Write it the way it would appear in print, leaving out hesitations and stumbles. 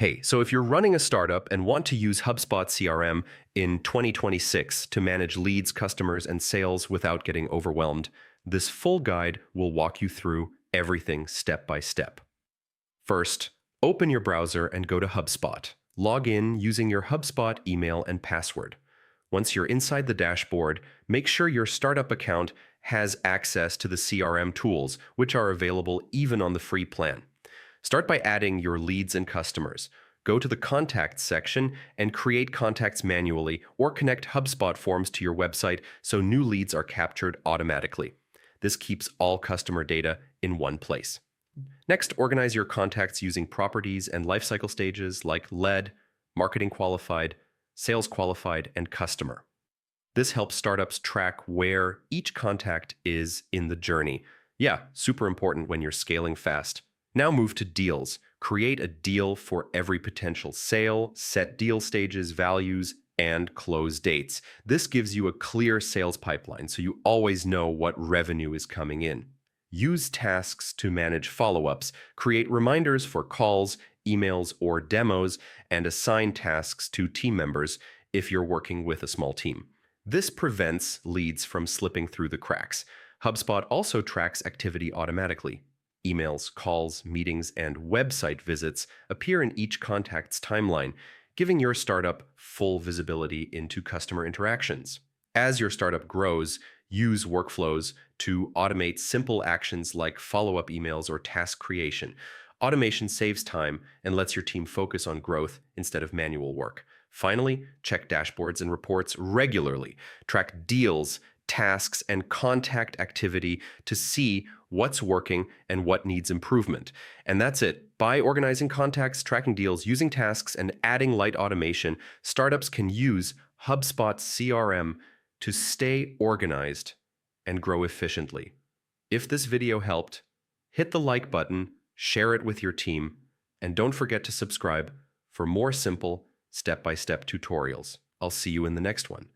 Hey, so if you're running a startup and want to use HubSpot CRM in 2026 to manage leads, customers, and sales without getting overwhelmed, this full guide will walk you through everything step by step. First, open your browser and go to HubSpot. Log in using your HubSpot email and password. Once you're inside the dashboard, make sure your startup account has access to the CRM tools, which are available even on the free plan. Start by adding your leads and customers. Go to the Contacts section and create contacts manually or connect HubSpot forms to your website so new leads are captured automatically. This keeps all customer data in one place. Next, organize your contacts using properties and lifecycle stages like lead, marketing qualified, sales qualified, and customer. This helps startups track where each contact is in the journey. Yeah, super important when you're scaling fast. Now move to deals. Create a deal for every potential sale, set deal stages, values, and close dates. This gives you a clear sales pipeline so you always know what revenue is coming in. Use tasks to manage follow-ups. Create reminders for calls, emails, or demos, and assign tasks to team members if you're working with a small team. This prevents leads from slipping through the cracks. HubSpot also tracks activity automatically. Emails, calls, meetings, and website visits appear in each contact's timeline, giving your startup full visibility into customer interactions. As your startup grows, use workflows to automate simple actions like follow-up emails or task creation. Automation saves time and lets your team focus on growth instead of manual work. Finally, check dashboards and reports regularly. Track deals, tasks, and contact activity to see what's working and what needs improvement. And that's it. By organizing contacts, tracking deals, using tasks, and adding light automation, startups can use HubSpot CRM to stay organized and grow efficiently. If this video helped, hit the like button, share it with your team, and don't forget to subscribe for more simple, step-by-step tutorials. I'll see you in the next one.